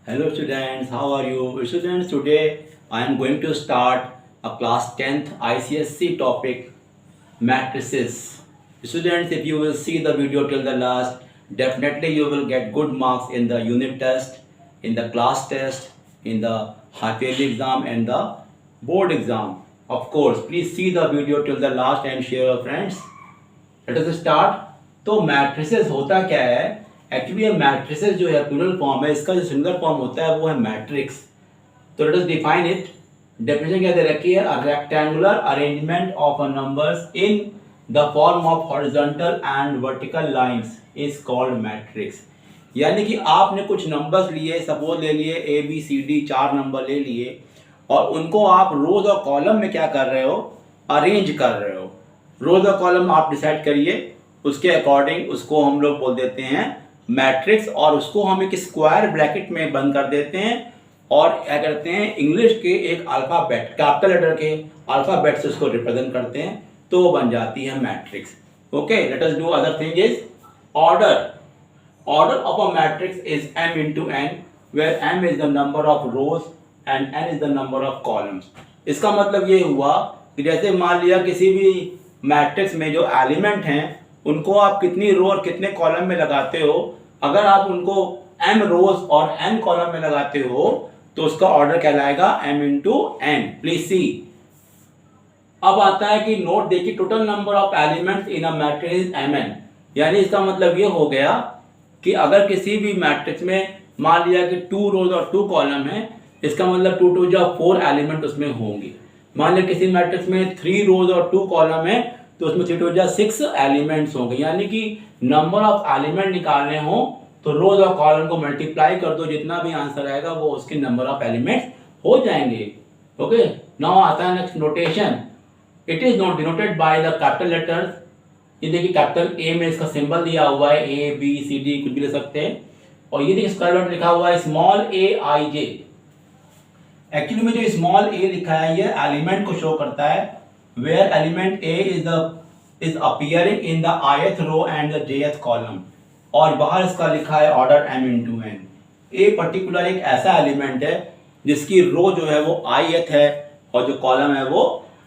Hello students, how are you? Students, today I am going to start a class 10th ICSC topic matrices. Students, if you will see the video till the last, definitely you will get good marks in the unit test, in the class test, in the half yearly exam and the board exam. Of course, please see the video till the last and share your friends. Let us start. तो matrices होता क्या है? Actually ये matrices जो है plural form है, इसका जो सिंगुलर फॉर्म होता है वो है मैट्रिक्स। तो let us define it. Definition क्या दे रखी है? A rectangular arrangement of a numbers in the form of horizontal and vertical lines is called matrix. यानी कि आपने कुछ नंबर्स लिए, सपोज ले लिए A B C D, 4 number ले लिए और उनको आप रोज और कॉलम में क्या कर रहे हो? अरेंज कर रहे हो। रोज और कॉलम आप डिसाइड करिए, उसके अकॉर्डिंग उसको हम लोग बोल देते हैं मैट्रिक्स, और उसको हम एक स्क्वायर ब्रैकेट में बंद कर देते हैं और क्या करते हैं, इंग्लिश के एक अल्फाबेट, कैपिटल लेटर के अल्फाबेट से उसको रिप्रेजेंट करते हैं, तो वो बन जाती है matrix. Okay, let us do other thing is order. Order of a matrix is m into n, where m is the number of rows and n is the number of columns। इसका मतलब ये हुआ कि जैसे मान लिया किसी भी मैट्रिक्स में जो एलिमेंट हैं उनको आप कितनी रो और कितने कॉलम में लगाते हो, अगर आप उनको m रोज और n कॉलम में लगाते हो तो उसका ऑर्डर कहलाएगा m into n। Please see. अब आता है कि नोट देखिए, total number of elements in a matrix is mn। यानी इसका मतलब ये हो गया कि अगर किसी भी मैट्रिक्स में मान लिया कि 2 रोज और 2 कॉलम है, इसका मतलब 2 2 4 एलिमेंट उसमें होंगे। मान लिया किसी मैट्रिक्स में 3 रोज और 2 कॉलम है तो उसमें 3 2 6 एलिमेंट्स होंगे। यानी कि नंबर ऑफ एलिमेंट निकालने हो तो रोज और कॉलम को मल्टीप्लाई कर दो, जितना भी आंसर आएगा वो उसके नंबर ऑफ एलिमेंट्स हो जाएंगे। ओके, नाउ आता है next notation. It is not denoted by the capital letters. ये देखिए कैपिटल ए में इसका सिंबल दिया हुआ है, ए बी सी डी कुछ भी ले सकते हैं। और ये देखिए स्क्वायर ब्रैकेट लिखा हुआ है स्मॉल ए आई जे। एक्चुअली में जो स्मॉल ए लिखा है ये एलिमेंट को शो करता है, where element A is appearing in the ith row and the jth column. और बाहर इसका लिखा है order m into n। A particular एक ऐसा एलिमेंट है जिसकी रो जो है वो ith है और जो कॉलम है वो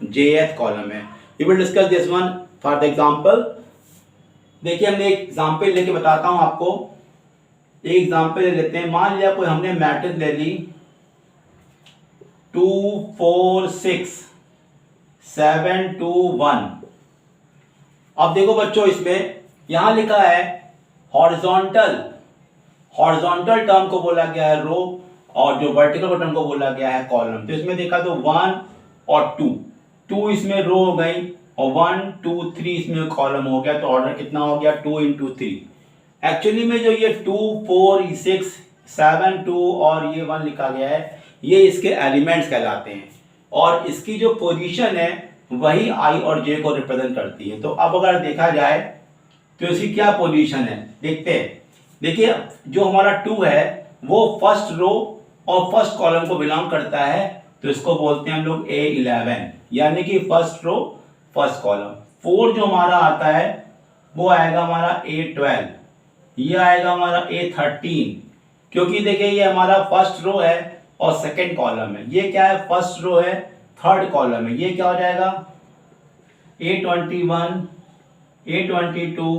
jth कॉलम है। We will discuss this one for the example. देखिए हमने एक एग्जांपल लेके बताता हूं आपको। एक एग्जांपल ले लेते हैं। मान लिया कोई हमने मैट्रिक्स ले ली 2 4 6 7 2 1। अब देखो बच्चों, इसमें यहां लिखा है हॉरिजॉन्टल। हॉरिजॉन्टल टर्म को बोला गया है रो और जो वर्टिकल टर्म को बोला गया है कॉलम। तो इसमें देखा तो 1 और 2 इसमें रो हो गई और 1 2 3 इसमें कॉलम हो गया। तो ऑर्डर कितना हो गया? 2 into 3। एक्चुअली में जो ये 2 4 6 7 2 और ये 1 लिखा गया है, ये इसके एलिमेंट्स कहलाते हैं और इसकी जो पोजीशन है वही i और j को रिप्रेजेंट करती है। तो अब अगर देखा जाए तो इसकी क्या पोजीशन है देखते हैं। देखिए जो हमारा 2 है वो फर्स्ट रो और फर्स्ट कॉलम को बिलोंग करता है, तो इसको बोलते हैं हम लोग A11, यानी कि फर्स्ट रो फर्स्ट कॉलम। 4 जो हमारा आता है वो आएगा हमारा A12, ये आएगा हमारा A13, क्योंकि देखिए ये हमारा फर्स्ट रो है और सेकंड कॉलम है। ये क्या है? फर्स्ट रो है, थर्ड कॉलम है। ये क्या हो जाएगा? A21 A22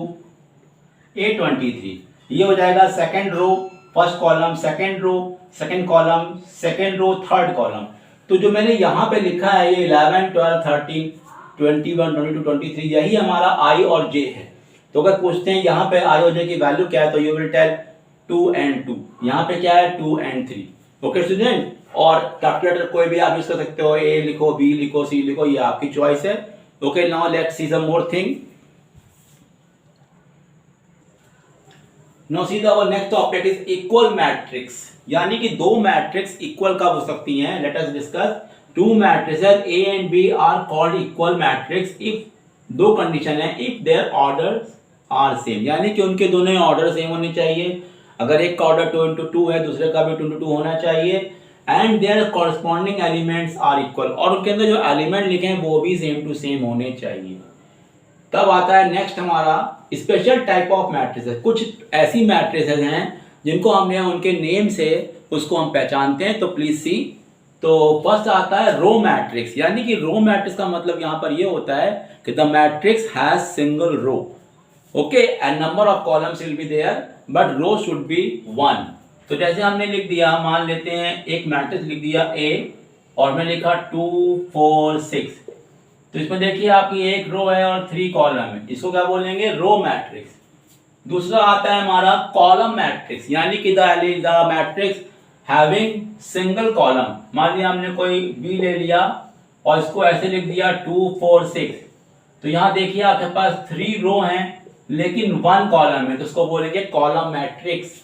A23। ये हो जाएगा second row first column, second row second column, second row third column. तो जो मैंने यहाँ पे लिखा है ये 11 12 13 21 22 23, यही हमारा i और j है। तो अगर पूछते हैं यहाँ पे i और j की वैल्यू क्या है तो यू विल टेल 2 and 2। यहाँ पे क्या है? 2 and 3। ओके स्टूडेंट, और कैलकुलेटर कोई भी आप यूज कर सकते हो, ए लिखो, बी लिखो, सी लिखो, ये आपकी चॉइस है। Okay, now let's see some more thing. Now see the our next topic is equal matrix. यानी कि दो मैट्रिक्स इक्वल कब हो सकती हैं? Let us discuss. Two matrices A and B are called equal matrix if, दो condition है, if their orders are same, यानी कि उनके दोनों ऑर्डर सेम होने चाहिए। अगर एक का ऑर्डर 2 into 2 है, दूसरे का भी 2 into 2 होना चाहिए। And their corresponding elements are equal, और उनके अंदर जो एलिमेंट लिखे हैं वो भी सेम टू सेम होने चाहिए। तब आता है नेक्स्ट हमारा स्पेशल टाइप ऑफ मैट्रिसेस। कुछ ऐसी मैट्रिसेस हैं जिनको हमने उनके नेम से उसको हम पहचानते हैं। तो प्लीज सी, तो फर्स्ट आता है रो मैट्रिक्स, यानी कि रो मैट्रिक्स का मतलब यहाँ पर ये होता है कि the matrix has single row, okay, and number of columns will be there but row should be 1। तो जैसे हमने लिख दिया, मान लेते हैं एक मैट्रिक्स लिख दिया ए और मैं लिखा 2 4 6, तो इसमें देखिए आपकी एक रो है और 3 कॉलम है, इसको क्या बोलेंगे, रो मैट्रिक्स। दूसरा आता है हमारा कॉलम मैट्रिक्स, यानी कि the matrix having single column. मान लिया हमने कोई बी ले लिया और इसको ऐसे लिख दिया 2 4 6, तो यहाँ देखिए आपके पास 3 रो हैं लेकिन 1 कॉलम है, तो उसको बोलेंगे कॉलम मैट्रिक्स।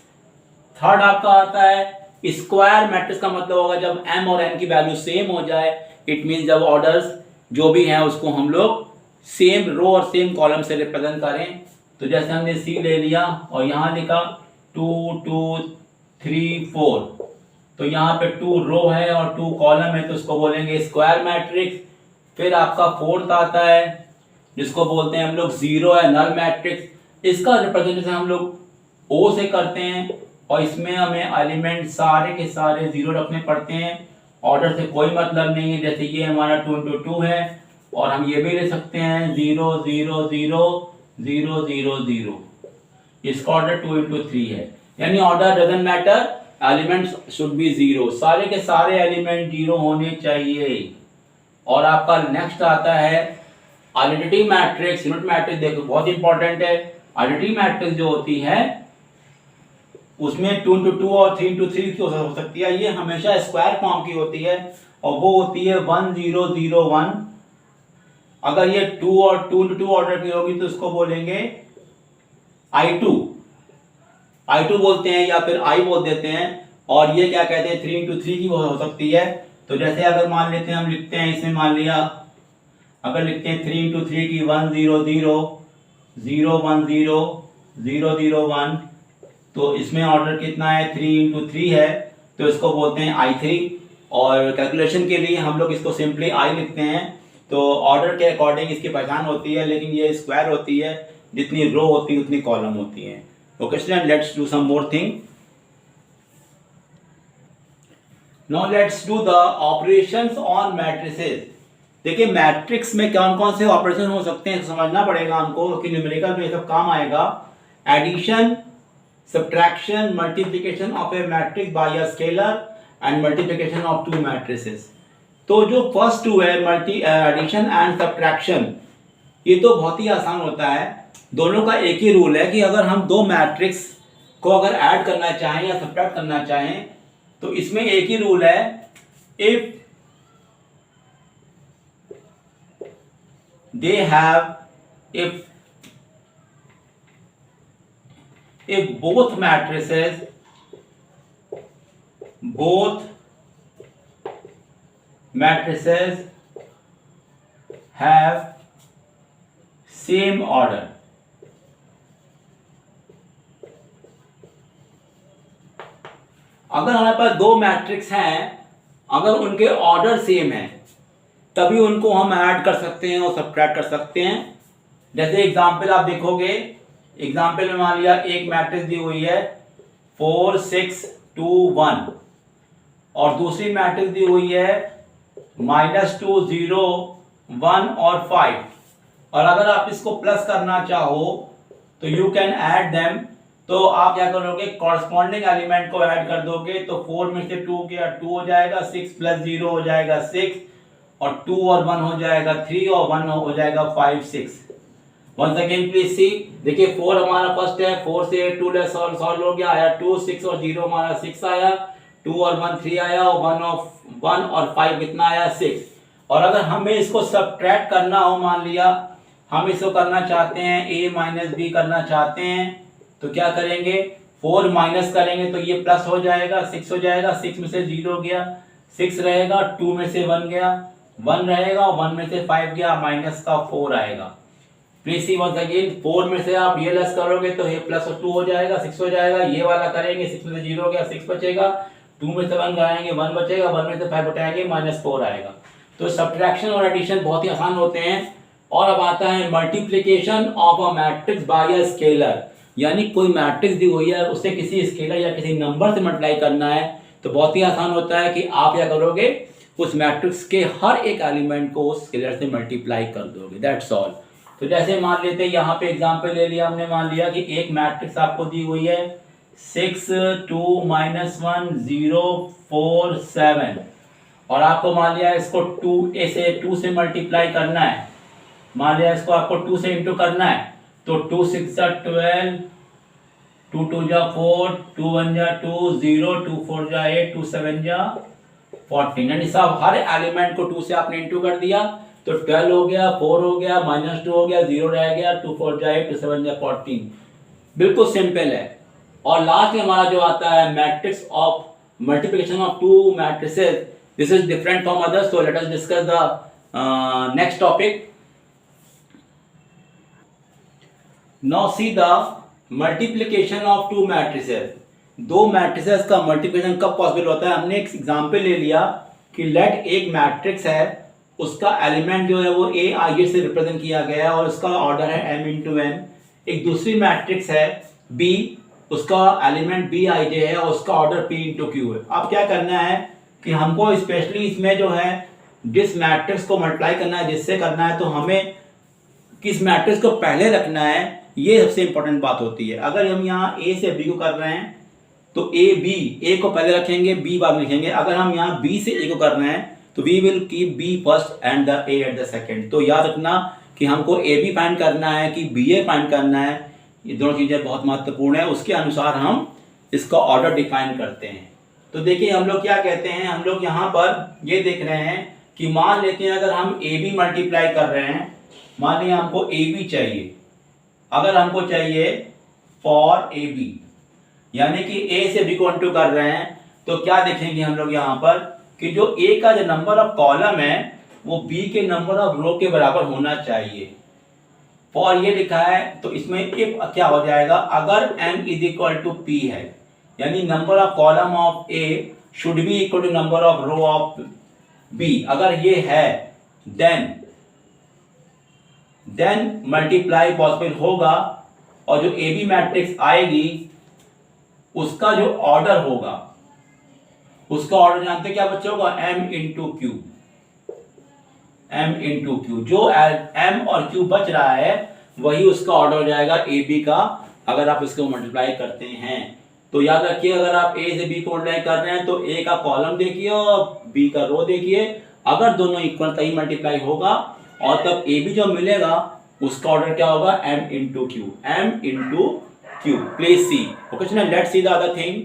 थर्ड आपका आता है स्क्वायर मैट्रिक्स का मतलब होगा जब m और n की वैल्यू सेम हो जाए, इट मीन जब ऑर्डर्स जो भी हैं उसको हम लोग सेम रो और सेम कॉलम से रिप्रेजेंट करें। तो जैसे हमने C ले लिया और यहाँ लिखा 2 2 3 4, तो यहाँ पे 2 रो है और 2 कॉलम है, तो उसको बोलेंगे स्क्वायर मैट्रिक्स। फिर आपका फोर्थ आता है जिसको बोलते हैं हम लोग जीरो है नल मैट्रिक्स। इसका रिप्रेजेंटेशन हम लोग O से करते हैं और इसमें हमें एलिमेंट सारे के सारे जीरो रखने पड़ते हैं, ऑर्डर से कोई मतलब नहीं है। जैसे ये हमारा 2 into 2 है और हम ये भी ले सकते हैं 0 0 0 0 0 0, इसका ऑर्डर 2 into 3 है, यानी order doesn't matter, elements should be zero, सारे के सारे एलिमेंट जीरो होने चाहिए। और आपका नेक्स्ट आता है आइडेंटिटी मैट्रिक्स, यूनिट मैट्रिक्स। देखो बहुत इंपॉर्टेंट है, आइडेंटिटी मैट्रिक्स जो होती है उसमें 2 into 2 और 3 into 3 की हो सकती है, ये हमेशा स्क्वायर फॉर्म की होती है और वो होती है 1 0 0 1। अगर ये 2 और 2 into 2 ऑर्डर की होगी तो इसको बोलेंगे I2 बोलते हैं या फिर I बोल देते हैं। और ये क्या कहते हैं 3 into 3 की हो सकती है। तो जैसे अगर मान लेते हैं हम लिखते हैं इसमें, मान लिया अगर लिखते हैं 3 into 3 की 1 0 0 0 1 0 0 0 1, तो इसमें ऑर्डर कितना है 3 into 3 है, तो इसको बोलते हैं I3। और कैलकुलेशन के लिए हम लोग इसको सिंपली I लिखते हैं। तो ऑर्डर के अकॉर्डिंग इसकी पहचान होती है, लेकिन ये स्क्वायर होती है, जितनी रो होती है उतनी कॉलम होती है। Okay student, let's do some more thing. Now let's do the operations on matrices. देखिए मैट्रिक्स में कौन कौन से ऑपरेशन हो सकते हैं समझना पड़ेगा हमको, क्योंकि न्यूमेरिकल में ये सब काम आएगा। Addition, subtraction, multiplication of a matrix by a scalar and multiplication of two matrices। तो जो फर्स्ट टू है एडिशन एंड सब्ट्रैक्शन, ये तो बहुत ही आसान होता है। दोनों का एक ही रूल है कि अगर हम दो मैट्रिक्स को अगर ऐड करना चाहें या सब्ट्रैक्ट करना चाहें तो इसमें एक ही रूल है, if they have if both matrices have same order, अगर हमारे पास दो मैट्रिक्स हैं, अगर उनके ऑर्डर सेम है तभी उनको हम ऐड कर सकते हैं और सब्ट्रैक्ट कर सकते हैं। जैसे एग्जांपल आप देखोगे, एग्जाम्पल में मान लिया एक मैट्रिक्स दी हुई है 4 6 2 1 और दूसरी मैट्रिक्स दी हुई है -2 0 1 और 5, और अगर आप इसको प्लस करना चाहो तो यू कैन ऐड देम। तो आप क्या करोगे, कॉरस्पॉन्डिंग एलिमेंट को ऐड कर दोगे, तो 4 में से 2 गया 2 हो जाएगा, 6 + 0 हो जाएगा 6, और 2 और 1 हो जाएगा 3 और 1 हो जाएगा 5 6। Once again please see, देखिए 4 हमारा फर्स्ट है, 4 से 2 लेस सॉल्व हो गया, आया 2, 6 और 0 हमारा 6 आया, 2 और 1 3 आया, और 1 और 5 कितना आया 6। और अगर हमें इसको सब्ट्रैक्ट करना हो, मान लिया हम इसको करना चाहते हैं a - b करना चाहते हैं, तो क्या करेंगे, 4 माइनस करेंगे तो ये प्लस हो जाएगा, 6 हो जाएगा, 6 में से 0 गया, 6 रहेगा, 2 में से 1 गया, 1 रहेगा, और 1 में से 5 गया, माइनस का 4 आएगा। प्लीज सी वंस अगेन, 4 में से आप ये लेस करोगे तो ये प्लस और 2 हो जाएगा, 6 हो जाएगा, ये वाला करेंगे 6 में से 0 हो गया, 6 बचेगा, 2 में से 1 घटाएंगे 1 बचेगा, 1 में से 5 घटाएंगे -4 आएगा। तो सब्ट्रैक्शन और एडिशन बहुत ही आसान होते हैं। और अब आता है multiplication of a matrix bye a scalar, यानी कोई मैट्रिक्स दी हुई है, उससे किसी स्केलर या किसी नंबर से मल्टीप्लाई करना है तो बहुत ही आसान होता है कि आप क्या करोगे, उस मैट्रिक्स के हर एक एलिमेंट को उस स्केलर से मल्टीप्लाई कर दोगे, दैट्स ऑल। तो जैसे मान लेते हैं यहाँ पे एग्जांपल ले लिया हमने, मान लिया कि एक मैट्रिक्स आपको दी हुई है 6 2 -1 0 4 7 और आपको मान लिया इसको 2 से मल्टीप्लाई करना है, मान लिया इसको आपको 2 से इंटू करना है, तो 2 6 12 2 2 4 2 1 2 0 2 4 8 2 7 14। यानी साहब हर एलिमेंट को 2 से आपने इंटू कर दिया तो 12 हो गया, 4 हो गया, -2 हो गया, 0 रह गया, 2 4 8 2 7 14। बिल्कुल सिंपल है। और लास्ट में हमारा जो आता है matrix of multiplication of to matrices, this is different from others, so let us discuss the next topic. Now see the multiplication of two matrices. दो मैट्रिसेस का मल्टीप्लिकेशन कब पॉसिबल होता है? हमने एक एग्जांपल ले लिया कि लेट एक मैट्रिक्स है, उसका एलिमेंट जो है वो ए आई से रिप्रेजेंट किया गया है और उसका ऑर्डर है m इंटू एन। एक दूसरी मैट्रिक्स है b, उसका एलिमेंट बी आई जे है और उसका ऑर्डर p इंटू क्यू है। अब क्या करना है कि हमको स्पेशली इसमें जो है जिस मैट्रिक्स को मल्टीप्लाई करना है, जिससे करना है, तो हमें किस मैट्रिक्स को पहले रखना है, ये सबसे इंपॉर्टेंट बात होती है। अगर हम यहाँ ए से बी को कर रहे हैं तो ए को पहले रखेंगे, बी बाद में लिखेंगे। अगर हम यहाँ बी से ए को कर रहे हैं तो we will keep B first and the A at the second. तो याद रखना कि हमको ए बी फाइंड करना है कि बी ए फाइंड करना है, ये दोनों चीज़ें बहुत महत्वपूर्ण है। उसके अनुसार हम इसका ऑर्डर डिफाइन करते हैं। तो देखिए हम लोग क्या कहते हैं, हम लोग यहाँ पर ये देख रहे हैं कि मान लेते हैं अगर हम ए बी मल्टीप्लाई कर रहे हैं, मान लिया हमको ए बी चाहिए, अगर हमको चाहिए फॉर ए बी, यानी कि ए से बी को इंटू कर रहे हैं, तो क्या देखेंगे हम लोग यहाँ पर कि जो ए का जो नंबर ऑफ कॉलम है वो बी के नंबर ऑफ रो के बराबर होना चाहिए। फॉर ये लिखा है तो इसमें इफ क्या हो जाएगा, अगर m is equal to P है, यानी number of column of A should be equal to number of row of B. अगर ये है देन मल्टीप्लाई पॉसिबल होगा और जो ए बी मैट्रिक्स आएगी उसका जो ऑर्डर होगा, उसका ऑर्डर जानते क्या बच्चे होगा, m into Q. m into Q, जो m और q बच रहा है वही उसका ऑर्डर हो जाएगा ए बी का, अगर आप इसको मल्टीप्लाई करते हैं। तो याद रखिए अगर आप a से b को मल्टीप्लाई कर रहे हैं तो a का कॉलम देखिए और b का रो देखिए, अगर दोनों इक्वल तभी मल्टीप्लाई होगा और तब ए बी जो मिलेगा उसका ऑर्डर क्या होगा, m into Q, m into Q. Please see, okay student, let's see the other thing.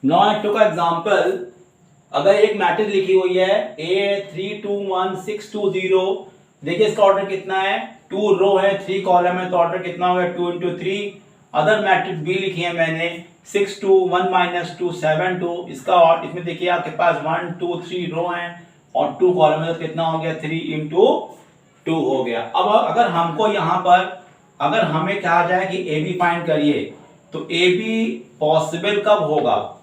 Now I took example, अगर एक मैट्रिक्स लिखी हुई है A321620, देखिए इसका ऑर्डर कितना है, 2 रो है 3 कॉलम है, तो ऑर्डर कितना होगा 2 इंटू 3। अदर मैट्रिक्स बी लिखी है मैंने 621 2 7 2, इसका इसमें देखिए आपके पास 1 2 3 रो हैं और 2 कॉलम है, तो कितना हो गया 3 इंटू 2 हो गया। अब अगर हमको यहाँ पर अगर हमें कहा जाए कि ए बी फाइंड करिए, तो ए बी पॉसिबल कब होगा,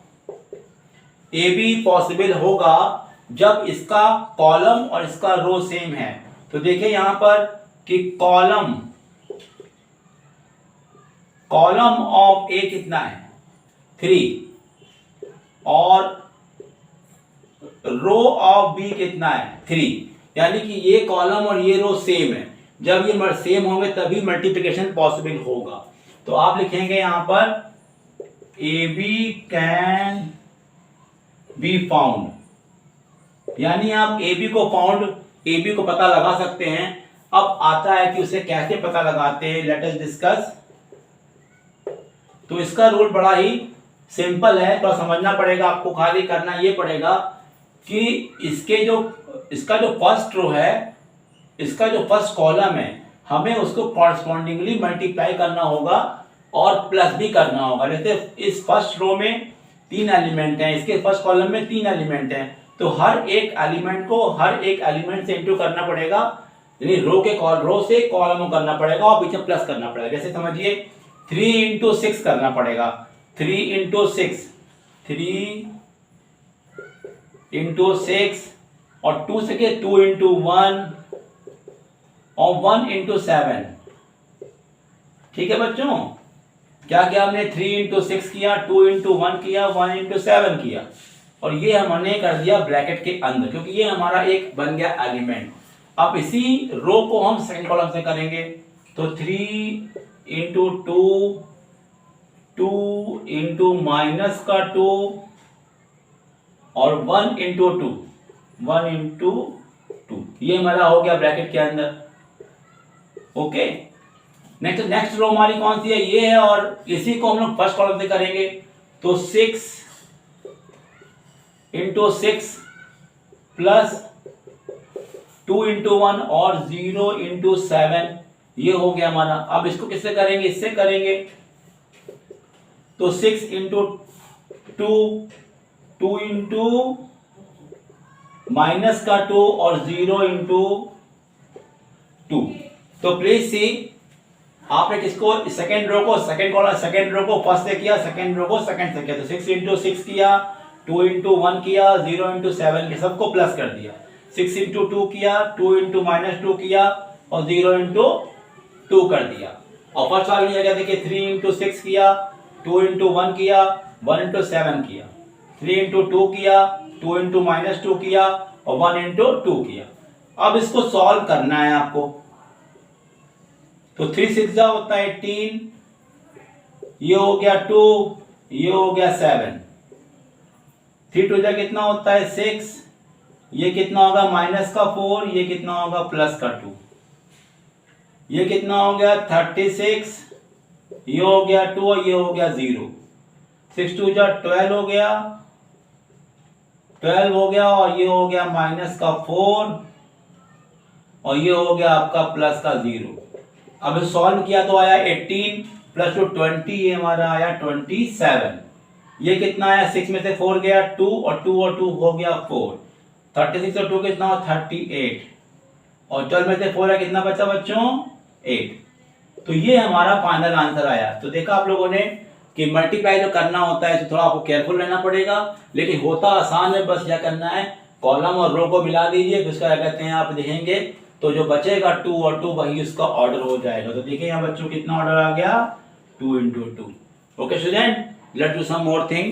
ए बी पॉसिबल होगा जब इसका कॉलम और इसका रो सेम है। तो देखिए यहां पर कि कॉलम ऑफ ए कितना है 3 और रो ऑफ बी कितना है 3, यानी कि ये कॉलम और ये रो सेम है। जब ये सेम होंगे तभी मल्टीप्लिकेशन पॉसिबल होगा। तो आप लिखेंगे यहां पर A B can be found, यानी आप ए बी को पता लगा सकते हैं। अब आता है कि उसे कैसे पता लगाते हैं, लेट अस डिस्कस। तो इसका रूल बड़ा ही सिंपल है, तो समझना पड़ेगा आपको, खाली करना ये पड़ेगा कि इसका जो फर्स्ट रो है, इसका जो फर्स्ट कॉलम है, हमें उसको कॉरस्पॉन्डिंगली मल्टीप्लाई करना होगा और प्लस भी करना होगा। जैसे इस फर्स्ट रो में 3 एलिमेंट हैं, इसके फर्स्ट कॉलम में 3 एलिमेंट हैं, तो हर एक एलिमेंट को हर एक एलिमेंट से इंटू करना पड़ेगा, यानी रो से कॉलम को करना पड़ेगा और पीछे प्लस करना पड़ेगा। जैसे समझिए 3 इंटू 6 करना पड़ेगा, 3 इंटू 6 3 इंटू 6 और 2 से 2 इंटू 1 और 1 इंटू 7 ठीक है बच्चों, क्या किया हमने 3 इंटू 6 किया, 2 इंटू 1 किया, 1 इंटू 7 किया, और ये हमने कर दिया ब्रैकेट के अंदर, क्योंकि ये हमारा एक बन गया एलिमेंट। अब इसी रो को हम सेकंड कॉलम से करेंगे, तो 3 इंटू 2, 2 इंटू माइनस का 2 और 1 इंटू 2, 1 इंटू 2, ये हमारा हो गया ब्रैकेट के अंदर। ओके, नेक्स्ट रो हमारी कौन सी है, ये है, और इसी को हम लोग फर्स्ट कॉलम से करेंगे, तो 6 इंटू 6 प्लस 2 इंटू 1 और 0 इंटू 7, ये हो गया हमारा। अब इसको किससे करेंगे, इससे करेंगे, तो 6 इंटू 2, 2 इंटू माइनस का 2 और 0 इंटू 2। तो प्लीज सी, आपने किसको सेकेंड रो को सेकेंड कॉलम, सेकेंड रो को फर्स्ट से किया, सेकेंड रो को सेकेंड से किया, तो 6 इंटू 6 किया, 2 इंटू 1 किया, 0 इंटू 7 के सबको प्लस कर दिया, 6 इंटू 2 किया, 2 इंटू माइनस 2 किया और 0 इंटू 2 कर दिया। और फर्स्ट वाली जगह देखिए 3 इंटू 6 किया, 2 इंटू 1 किया, 1 इंटू 7 किया, 3 इंटू 2 किया, 2 इंटू माइनस 2 किया और 1 इंटू 2 किया। अब इसको सॉल्व करना है आपको, तो 3 6 जा होता है 18, ये हो गया 2, ये हो गया 7, 3 2 जा कितना होता है 6, ये कितना होगा माइनस का 4, ये कितना होगा प्लस का 2, ये कितना हो गया 36, ये हो गया 2 और ये हो गया 0, 6 2 जा 12 हो गया, 12 हो गया और ये हो गया माइनस का 4 और ये हो गया आपका प्लस का 0। अब सॉल्व किया तो आया 18 प्लस 2 20, ये हमारा आया 27। ये कितना आया, 6 में से 4 गया 2 और 2 और 2 हो गया 4, 36 और 2 कितना हो 38 और 12 में से 4 है, कितना बचा बच्चों 8। तो ये हमारा फाइनल आंसर आया। तो देखा आप लोगों ने कि मल्टीप्लाई जो करना होता है तो थोड़ा आपको केयरफुल रहना पड़ेगा, लेकिन होता आसान है, बस क्या करना है कॉलम और रो को मिला दीजिए, फिर उसका क्या कहते हैं आप देखेंगे तो जो बचेगा 2 और 2 वही उसका ऑर्डर हो जाएगा। तो देखिए यहाँ बच्चों कितना ऑर्डर आ गया 2 into 2। Okay student, let's do some more thing.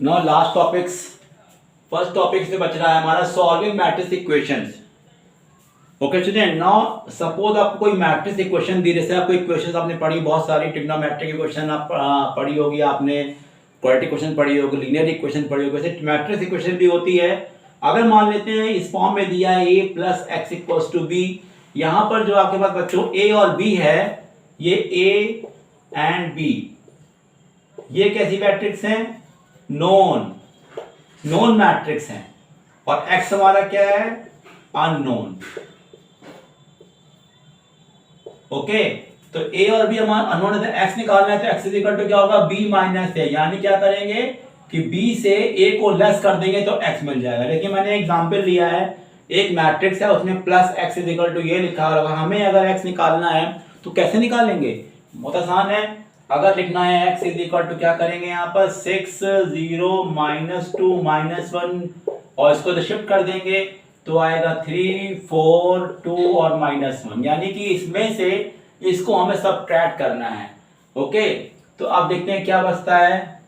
Now last topics, first topic से बच रहा है हमारा solving matrix equations. Okay student, now suppose आपको कोई मैट्रिक्स इक्वेशन दी, जैसे आपको इक्वेशंस आपने पढ़ी बहुत सारी, ट्रिग्नोमेट्रिक इक्वेशन आप पढ़ी होगी, आपने क्वाड्रेटिक इक्वेशन पढ़ी होगी, लीनियर इक्वेशन पढ़ी होगी, वैसे मैट्रिक्स इक्वेशन भी होती है। अगर मान लेते हैं इस फॉर्म में दिया है a plus X equals to B, यहां पर जो आपके पास बच्चों a और b है, ये a एंड b, ये कैसी मैट्रिक्स हैं, नोन मैट्रिक्स हैं, और x हमारा क्या है अननोन। ओके, तो a और b हमारा अननोन है, x निकालना है, तो x इज इक्वल टू क्या होगा b माइनस a, यानी क्या करेंगे कि b से a को लेस कर देंगे तो x मिल जाएगा। लेकिन मैंने एग्जांपल लिया है, एक मैट्रिक्स है उसमें plus x is equal to ये लिखा होगा, हमें अगर x निकालना है तो कैसे निकालेंगे, बहुत आसान है। अगर लिखना है x इज इक्वल टू क्या करेंगे यहाँ पर 6 0 माइनस 2 माइनस 1 और इसको तो शिफ्ट कर देंगे तो आएगा 3 4 2 और माइनस 1, यानी कि इसमें से इसको हमें सबट्रैक्ट करना है। ओके, तो अब देखते हैं क्या बचता है,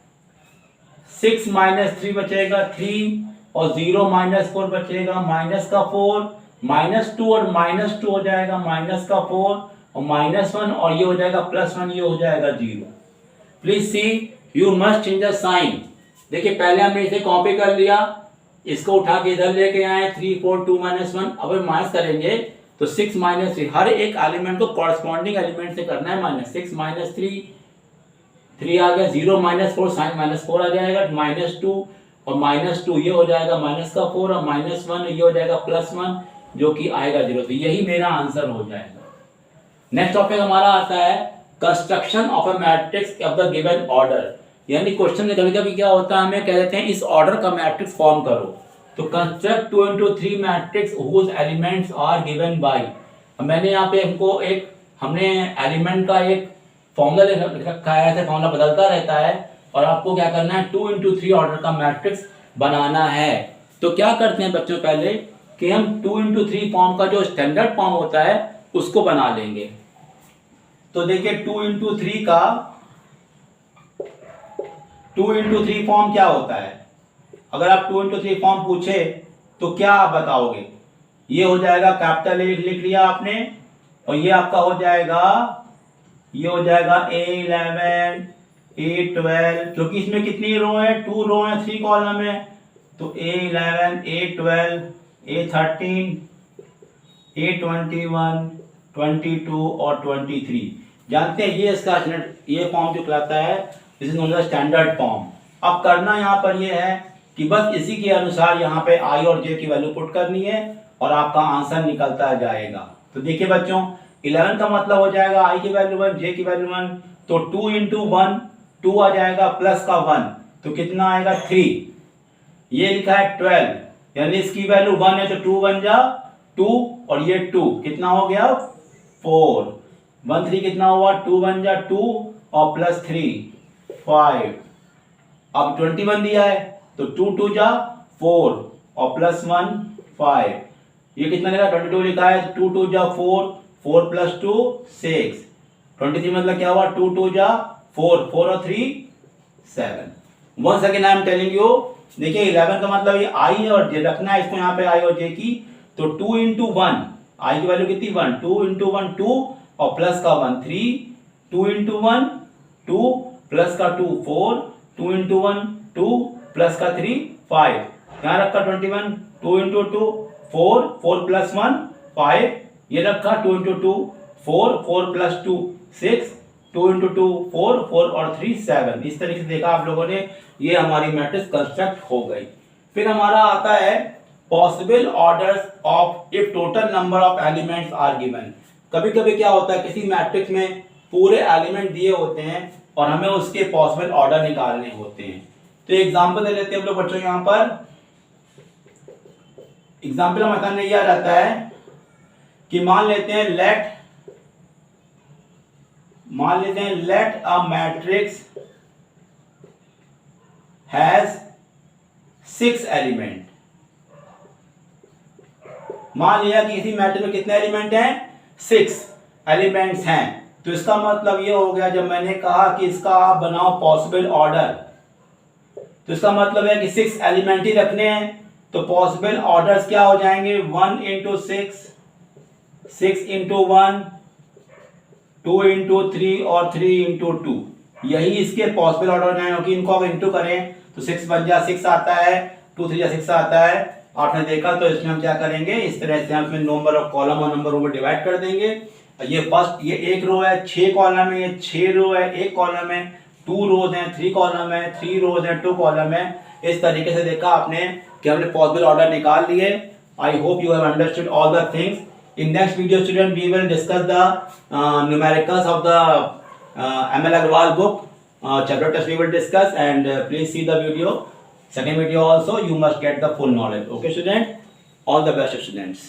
6 माइनस 3 बचेगा 3 और 0 माइनस 4 बचेगा माइनस का 4, माइनस 2 और माइनस 2 हो जाएगा माइनस का 4 और माइनस 1 और ये हो जाएगा प्लस 1, ये हो जाएगा 0। Please see you must change the sign. देखिए पहले हमने इसे कॉपी कर लिया, इसको उठा के इधर लेके आए 3 4 2 माइनस 1, अब माइनस करेंगे तो 6 माइनस 3, हर एक एलिमेंट को कॉरस्पॉन्डिंग एलिमेंट से करना है माइनस। 6 माइनस 3 आ गया, 0 माइनस 4 साइन माइनस 4 आ जाएगा, माइनस 2 और माइनस 2 ये हो जाएगा माइनस का 4 और माइनस 1 ये हो जाएगा प्लस 1 जो कि आएगा 0। तो यही मेरा आंसर हो जाएगा। नेक्स्ट टॉपिक हमारा आता है construction of a matrix of the given order, यानी क्वेश्चन में कभी कभी क्या होता है हमें कह देते हैं इस ऑर्डर का मैट्रिक्स फॉर्म करो, तो construct 2 into 3 matrix whose elements are given by. मैंने यहाँ पे हमको एक हमने एलिमेंट का एक फॉर्मूला लिख रखा है, ऐसे फॉर्मूला बदलता रहता है और आपको क्या करना है 2 into 3 ऑर्डर का मैट्रिक्स बनाना है। तो क्या करते हैं बच्चों, पहले कि हम 2 into 3 फॉर्म का जो स्टैंडर्ड फॉर्म होता है उसको बना लेंगे। तो देखिए 2 into 3 का 2 into 3 फॉर्म क्या होता है। अगर आप 2 into 3 फॉर्म पूछे तो क्या आप बताओगे। ये हो जाएगा कैपिटल ए लिख लिया आपने, और ये आपका हो जाएगा, ये हो जाएगा A11 A12, क्योंकि इसमें कितनी रो है, 2 रो है, 3 कॉलम है। तो A11 A12 A13 A21 22 और 23। जानते हैं ये इसका ये फॉर्म जो कहलाता है, this is known as standard form. अब करना यहाँ पर ये है कि बस इसी के अनुसार यहाँ पे आई और जे की वैल्यू पुट करनी है और आपका आंसर निकलता जाएगा। तो देखिए बच्चों 11 का मतलब हो जाएगा आई की वैल्यू 1 जे की वैल्यू 1, तो 2 into 1 2 आ जाएगा प्लस का 1, तो कितना आएगा 3। ये लिखा है 12, यानी इसकी वैल्यू 1 है तो 2 बन जा 2, और ये 2 कितना हो गया 4, 1 3 कितना हुआ 2 बन जा 2 और प्लस 3 5। अब 21 दिया है तो 2 2 जा 4 और प्लस 1 5। ये कितना लिखा 22 लिखा है, 2 2 जा 4 4 प्लस 2 6। 23 मतलब क्या हुआ 2 2 जा 4 4 और 3 7। Once again I am telling you, देखिए 11 का मतलब ये आई और जे रखना है इसको यहाँ पे आई और जे की। तो 2 into 1 आई की वैल्यू कितनी 1, 2 into 1 2 और प्लस का 1 3, 2 into 1 2 प्लस का 2 4, 2 into 1 2 प्लस का 3 5। यहाँ रखा 21, 2 into 2 4 4 प्लस 1 5। ये रखा 2 into 2 4 4 प्लस 2 6, 2 into 2 4 4 और 3 7। इस तरीके से देखा आप लोगों ने, ये हमारी मैट्रिक्स कंस्ट्रक्ट हो गई। फिर हमारा आता है possible orders of if total number of elements are given. कभी कभी क्या होता है किसी मैट्रिक्स में पूरे एलिमेंट दिए होते हैं और हमें उसके पॉसिबल ऑर्डर निकालने होते हैं। तो एग्जांपल दे लेते हैं हम लोग बच्चों, यहाँ पर एग्जांपल हमारे सामने यह रहता है कि मान लेते हैं let a matrix has 6 element. मान लिया कि इसी मैट्रिक्स में कितने एलिमेंट हैं, 6 एलिमेंट्स हैं। तो इसका मतलब ये हो गया, जब मैंने कहा कि इसका आप बनाओ पॉसिबल ऑर्डर, तो इसका मतलब है कि 6 एलिमेंट ही रखने हैं। तो पॉसिबल ऑर्डर्स क्या हो जाएंगे 1 into 6, 6 into 1, 2 into 3 और 3 into 2। यही इसके पॉसिबल ऑर्डर हैं, क्योंकि इनको अब इंटू करें तो 6 बन जा 6 आता है, 2 3 जा 6 आता है। आपने देखा तो इसमें हम क्या करेंगे, इस तरह से हम इसमें नंबर ऑफ कॉलम और नंबर को डिवाइड कर देंगे। ये फर्स्ट ये एक रो है, 6 कॉलम है, ये 6 रो है, 1 कॉलम है, 2 रोज हैं, 3 कॉलम है, 3 रोज है, 2 कॉलम है। इस तरीके से देखा आपने कि हमने पॉसिबल ऑर्डर निकाल लिए। I hope you have understood all the things. In next video student we will discuss the numericals of the ML Agarwal book, chapter test we will discuss, and please see the video, second video also, you must get the full knowledge. Okay student, all the best students.